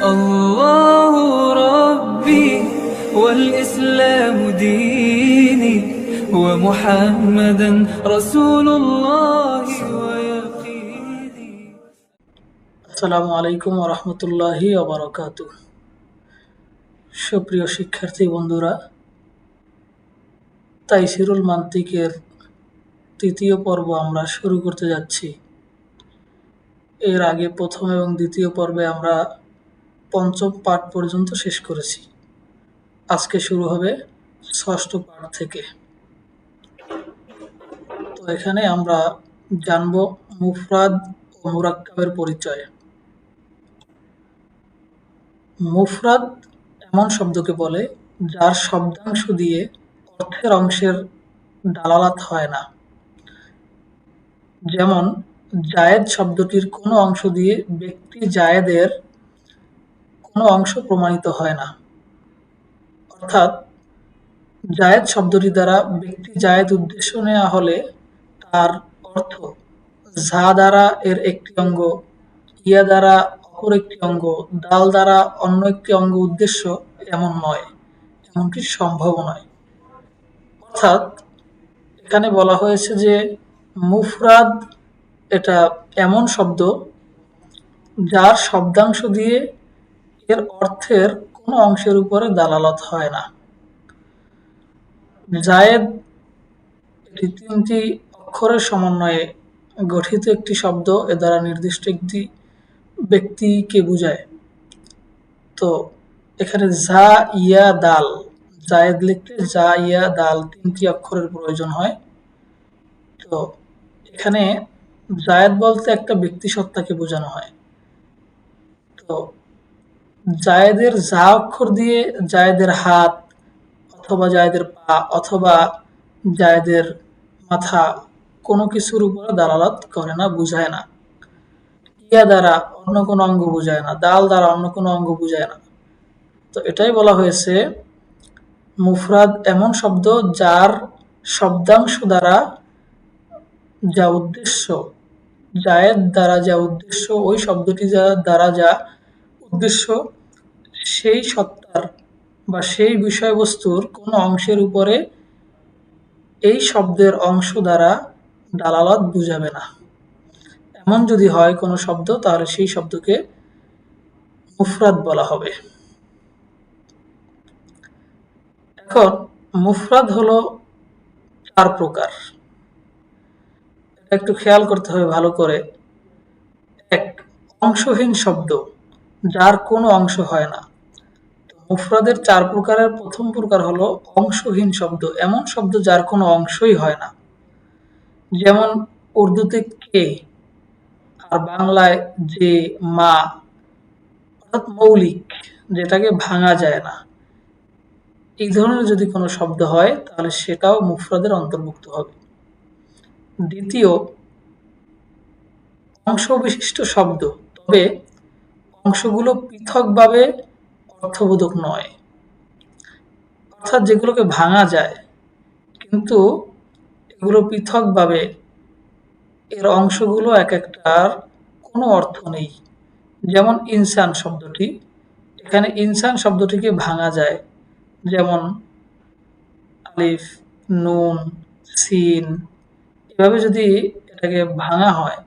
الله ربي والإسلام ديني ومحمدا رسول الله ويقيني আসসালামু আলাইকুম ওয়া রাহমাতুল্লাহি ওয়া বারাকাতুহু। সুপ্রিয় শিক্ষার্থী বন্ধুরা, তাইসিরুল মান্তিকের তৃতীয় পর্ব আমরা শুরু করতে যাচ্ছি। এর আগে প্রথম এবং দ্বিতীয় পর্বে আমরা পঞ্চম পাঠ পর্যন্ত শেষ করেছি। আজকে শুরু হবে ষষ্ঠ পাঠ থেকে। তো এখানে আমরা জানব মুফরাদ ও মুরাক্কাবের পরিচয়। মুফরাদ এমন শব্দকে বলে যার শব্দাংশ দিয়ে অর্থের অংশের দালালাত হয় না। যেমন জায়েদ শব্দটির কোনো অংশ দিয়ে ব্যক্তি জায়েদের কোনো অংশ প্রমাণিত হয় না। অর্থাৎ জায়েদ শব্দটি দ্বারা ব্যক্তি জায়েদ উদ্দেশ্য নেওয়া হলে তার অর্থ যা দ্বারা এর একটি অঙ্গ, ইয়া দ্বারা অপর একটি অঙ্গ, দাল দ্বারা অন্য একটি অঙ্গ উদ্দেশ্য এমন নয়, এমনকি সম্ভব নয়। অর্থাৎ এখানে বলা হয়েছে যে মুফরাদ এটা এমন শব্দ যার শব্দাংশ দিয়ে এর অর্থের কোনো অংশের উপরে দালালত হয় না। জায়েদ এটি তিনটি অক্ষরের সমন্বয়ে গঠিত একটি শব্দ, এ দ্বারা নির্দিষ্ট একটি ব্যক্তিকে বোঝায়। তো এখানে জা ইয়া দাল, জায়েদ লিখতে জা ইয়া দাল তিনটি অক্ষরের প্রয়োজন হয়। তো এখানে জায়েদ বলতে একটা ব্যক্তি সত্তাকে বোঝানো হয়। তো জায়েদের জা অক্ষর দিয়ে জায়েদের হাত অথবা জায়েদের পা অথবা জায়েদের মাথা কোনো কিছুর উপরে দালালাত করে না, বুঝায় না। ইয়া দ্বারা অন্য কোনো অঙ্গ বুঝায় না, দাল দ্বারা অন্য কোনো অঙ্গ বুঝায় না। তো এটাই বলা হয়েছে মুফরাদ এমন শব্দ যার শব্দাংশ দ্বারা যা উদ্দেশ্য, জায়েদ দ্বারা যা উদ্দেশ্য, ওই শব্দটি দ্বারা যা উদ্দেশ্য সেই সত্তার বা সেই বিষয়বস্তুর কোনো অংশের উপরে এই শব্দের অংশ দ্বারা দালালাত বুঝাবে না। এমন যদি হয় কোনো শব্দ, তাহলে সেই শব্দকে মুফরাদ বলা হবে। এখন মুফরাদ হলো চার প্রকার, একটু খেয়াল করতে হবে ভালো করে। এক, অংশহীন শব্দ যার কোনো অংশ হয় না। মুফরাদের চার প্রকারের প্রথম প্রকার হলো অংশহীন শব্দ, এমন শব্দ যার কোনো অংশই হয় না। যেমন উর্দুতে কে আর বাংলায় যে, মা, অর্থাৎ মৌলিক, যেটাকে ভাঙা যায় না। এই ধরনের যদি কোনো শব্দ হয় তাহলে সেটাও মুফরাদের অন্তর্ভুক্ত হবে। দ্বিতীয়, অংশ বিশিষ্ট শব্দ, তবে অংশগুলো পৃথকভাবে অর্থবোধক নয়। অর্থাৎ যেগুলোকে ভাঙা যায় কিন্তু এগুলো পৃথকভাবে এর অংশগুলো এক একটার কোনো অর্থ নেই। যেমন ইনসান শব্দটি, এখানে ইনসান শব্দটিকে ভাঙা যায়, যেমন আলিফ, নুন, সিন, এভাবে যদি এটাকে ভাঙা হয়,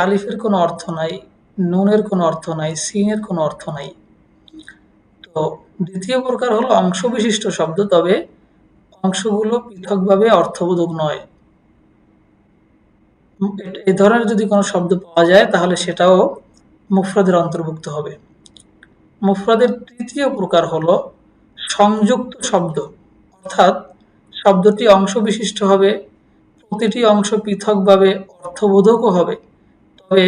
আলিফের কোনো অর্থ নাই, নুনের কোনো অর্থ নাই, সিনের কোনো অর্থ নাই। তো দ্বিতীয় প্রকার হলো অংশ বিশিষ্ট শব্দ, তবে অংশগুলো পৃথকভাবে অর্থবোধক নয়। এ ধরনের যদি কোনো শব্দ পাওয়া যায় তাহলে সেটাও মুফরাদের অন্তর্ভুক্ত হবে। মুফরাদের তৃতীয় প্রকার হলো সংযুক্ত শব্দ, অর্থাৎ শব্দটি অংশ বিশিষ্ট হবে, প্রতিটি অংশ পৃথকভাবে অর্থবোধকও হবে, তবে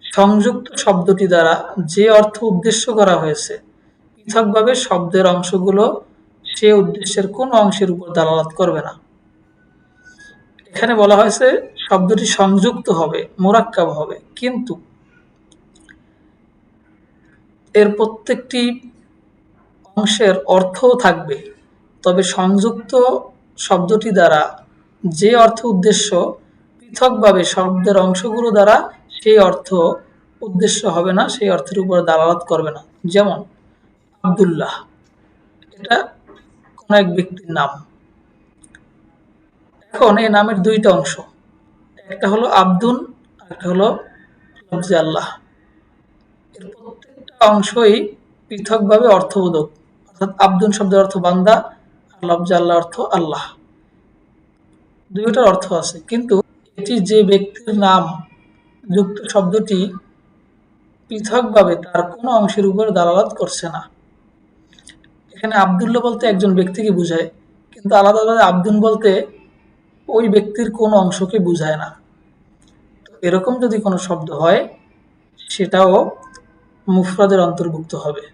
সংযুক্ত শব্দটি দ্বারা যে অর্থ উদ্দেশ্য করা হয়েছে পৃথকভাবে শব্দের অংশগুলো সে উদ্দেশ্যের কোনো অংশের উপর দালালাত করবে না। এখানে বলা হয়েছে শব্দটি সংযুক্ত হবে, মুরাক্কাব হবে, কিন্তু এর প্রত্যেকটি অংশের অর্থও থাকবে, তবে সংযুক্ত শব্দটি দ্বারা যে অর্থ উদ্দেশ্য পৃথকভাবে শব্দের অংশগুলো দ্বারা সেই অর্থ উদ্দেশ্য হবে না, সেই অর্থের উপর দালালাত করবে না। যেমন আব্দুল্লাহ, এটা কোনো এক ব্যক্তির নাম। এখন এই নামের দুইটা অংশ, একটা হলো আব্দুন, একটা হলো লফজে আল্লাহ। এর প্রত্যেকটা অংশই পৃথকভাবে অর্থবোধক, অর্থাৎ আব্দুন শব্দের অর্থ বান্দা আর লফজে আল্লাহ অর্থ আল্লাহ, দুইটার অর্থ আছে। কিন্তু এটি যে ব্যক্তির নাম যুক্ত শব্দটি পৃথকভাবে তার কোনো অংশের উপর দালালাত করছে না। এখানে আব্দুল্লাহ বলতে একজন ব্যক্তিকে বোঝায়, কিন্তু আলাদাভাবে আব্দুন বলতে ওই ব্যক্তির কোনো অংশকে বোঝায় না। তো এরকম যদি কোনো শব্দ হয়, সেটাও মুফরাদের অন্তর্ভুক্ত হবে।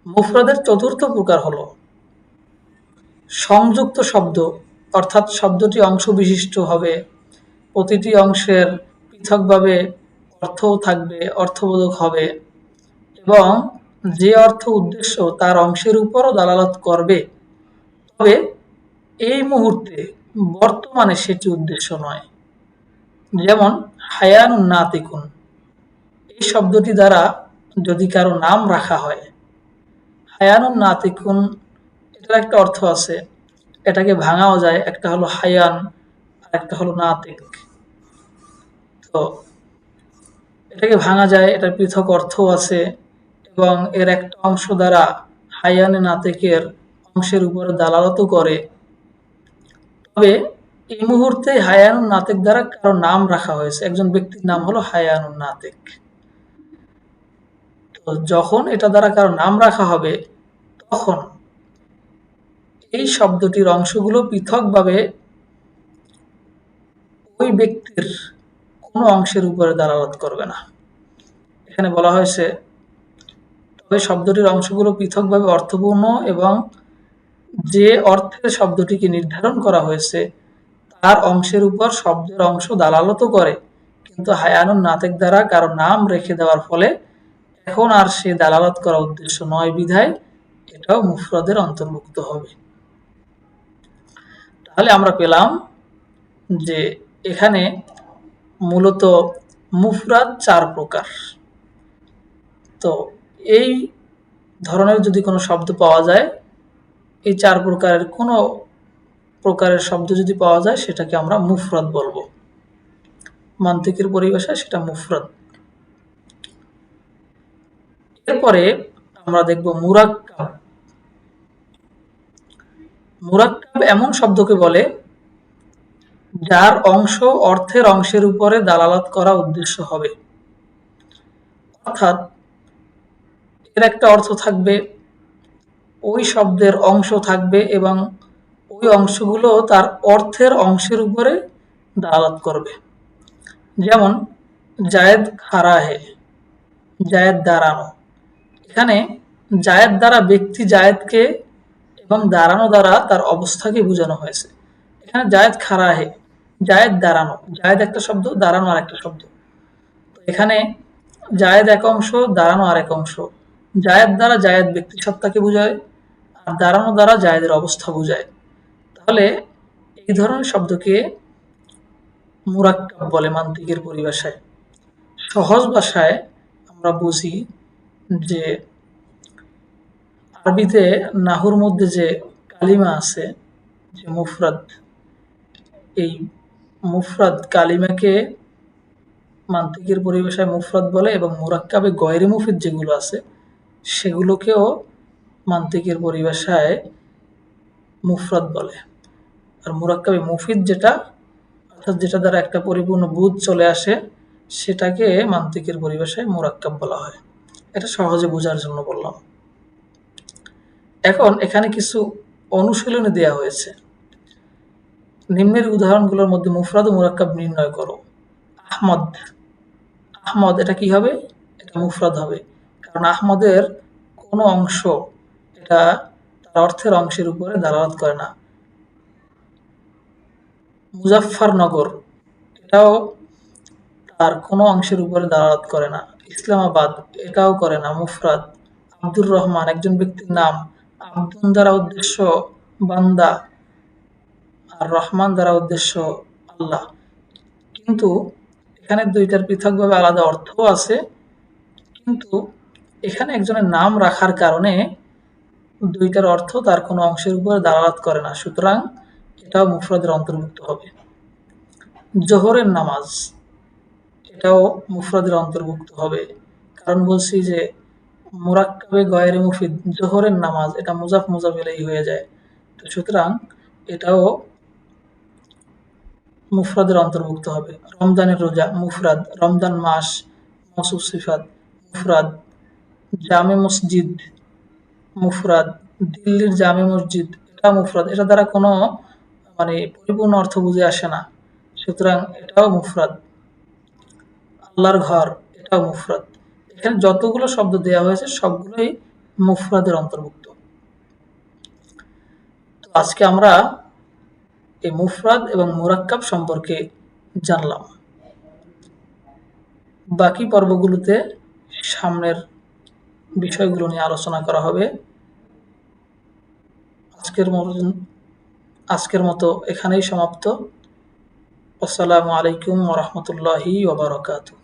মুফরাদের চতুর্থ প্রকার হলো সংযুক্ত শব্দ, অর্থাৎ শব্দটি অংশ বিশিষ্ট হবে, প্রতিটি অংশের পৃথকভাবে অর্থও থাকবে, অর্থবোধক হবে, এবং যে অর্থ উদ্দেশ্য তার অংশের উপরও দালালাত করবে, তবে এই মুহূর্তে বর্তমানে সেটি উদ্দেশ্য নয়। যেমন হায়ানুন নাতিকুন, এই শব্দটি দ্বারা যদি কারো নাম রাখা হয়, হায়ানুন নাতিকুন এটার একটা অর্থ আছে, এটাকে ভাঙাও যায়, একটা হলো হায়ান আর একটা হলো নাতিক। তো এটাকে ভাঙা যায়, এটার পৃথক অর্থ আছে, এবং এর একটা অংশ দ্বারা হায়ানে নাতিকের অংশের উপরে দালালতও করে। তবে এই মুহূর্তে হায়ানুন নাতিক দ্বারা কারো নাম রাখা হয়েছে, একজন ব্যক্তির নাম হলো হায়ানুন নাতিক। তো যখন এটা দ্বারা কারো নাম রাখা হবে, তখন এই শব্দটির অংশগুলো পৃথকভাবে ওই ব্যক্তির কোনো অংশের উপরে দালালত করবে না। এখানে বলা হয়েছে, তবে শব্দটির অংশগুলো পৃথকভাবে অর্থপূর্ণ এবং যে অর্থে শব্দটিকে নির্ধারণ করা হয়েছে তার অংশের উপর শব্দের অংশ দালালত করে, কিন্তু হায়ানুন নাতিক দ্বারা কারো নাম রেখে দেওয়ার ফলে এখন আর সে দালালত করা উদ্দেশ্য নয় বিধায় এটাও মুফরাদের অন্তর্ভুক্ত হবে। তাহলে আমরা পেলাম যে এখানে মূলত মুফরাদ 4 প্রকার। তো এই ধরনের যদি কোনো শব্দ পাওয়া যায়, এই 4 প্রকারের কোনো প্রকারের শব্দ যদি পাওয়া যায়, সেটাকে আমরা মুফরাদ বলবো। মান্তিকের পরিভাষায় সেটা মুফরাদ। এরপরে আমরা দেখব মুরাক্কাব। মুরাক্কাব এমন শব্দকে বলে যার অংশ অর্থের অংশের উপরে দালালাত করা উদ্দেশ্য হবে, অর্থাৎ এর একটা অর্থ থাকবে, ওই শব্দের অংশ থাকবে এবং ওই অংশগুলো তার অর্থের অংশের উপরে দালালাত করবে। যেমন জায়েদ খাড়া হে, জায়েদ দাঁড়ানো। এখানে জায়েদ দ্বারা ব্যক্তি জায়েদকে এবং দাঁড়ানো দ্বারা তার অবস্থাকে বোঝানো হয়েছে। এখানে জায়েদ খাড়া হে, জায়েদ দাঁড়ানো, জায়েদ একটা শব্দ, দাঁড়ানো আর একটা শব্দ। তো এখানে জায়েদ এক অংশ, দাঁড়ানো আর এক অংশ। জায়েদ দ্বারা জায়েদ ব্যক্তি সত্তাকে বোঝায়, আর দাঁড়ানো দ্বারা জায়েদের অবস্থা বোঝায়। তাহলে এই ধরনের শব্দকে মুরাক্কাব বলে মান্তিকের পরিভাষায়। সহজ ভাষায় আমরা বুঝি যে আরবিতে নাহুর মধ্যে যে কালিমা আছে, যে মুফরাদ, এই মুফরাদ কালিমাকে মান্তিকের পরিভাষায় মুফরাদ বলে, এবং মুরাক্কাবে গয়রে মুফিদ যেগুলো আছে সেগুলোকেও মান্তিকের পরিভাষায় মুফরাদ বলে। আর মুরাক্কাবে মুফিদ যেটা, অর্থাৎ যেটা দ্বারা একটা পরিপূর্ণ বুঝ চলে আসে, সেটাকে মান্তিকের পরিভাষায় মুরাক্কাব বলা হয়। এটা সহজে বোঝার জন্য বললাম। এখন এখানে কিছু অনুশীলনী দেয়া হয়েছে। নিম্নের উদাহরণগুলোর মধ্যে মুফরাদ ও মুরাক্কাব নির্ণয় করো। আহমদ, আহমদ এটা কি হবে? এটা মুফরাদ হবে, কারণ আহমদের কোনো অংশ এটা তার অর্থের অংশের উপরে দালালাত করে না। মুজাফফরনগর, এটাও তার কোনো অংশের উপরে দালালাত করে না। ইসলামাবাদ, এটাও করে না, মুফরাদ। আব্দুর রহমান একজন ব্যক্তির নাম, আব্দুন দ্বারা উদ্দেশ্য বান্দা আর রহমান দ্বারা উদ্দেশ্য আল্লাহ। কিন্তু এখানে দুইটার পৃথকভাবে আলাদা অর্থও আছে, কিন্তু এখানে একজনের নাম রাখার কারণে দুইটার অর্থ তার কোনো অংশের উপর দালালাত করে না, সুতরাং এটাও মুফরাদের অন্তর্ভুক্ত হবে। জোহরের নামাজ, এটাও মুফরাদের অন্তর্ভুক্ত হবে, কারণ বলছি যে মুরাক্কাবে গয়রে মুফিদ জোহরের নামাজ, এটা মুজাফ মুজাফ ইলাইহি হয়ে যায়, তো সুতরাং এটাও মুফরাদের অন্তর্ভুক্ত হবে। রমজানের রোজা মুফরাদ, রমজান মাস মওসুফ সিফাত মুফরাদ। জামে মসজিদ মুফরাদ, দিল্লির জামে মসজিদ এটা মুফরাদ, এটা দ্বারা কোনো পরিপূর্ণ অর্থ বুঝে আসে না, সুতরাং এটাও মুফরাদ। আল্লাহর ঘর, এটাও মুফরাদ। এখানে যতগুলো শব্দ দেওয়া হয়েছে সবগুলোই মুফরাদের অন্তর্ভুক্ত। তো আজকে আমরা এই মুফরাদ এবং মুরাক্কাব সম্পর্কে জানলাম। বাকি পর্বগুলোতে সামনের বিষয়গুলো নিয়ে আলোচনা করা হবে। আজকের মতো এখানেই সমাপ্ত। আসসালামু আলাইকুম ওয়া রাহমাতুল্লাহি ওয়া বারাকাতুহু।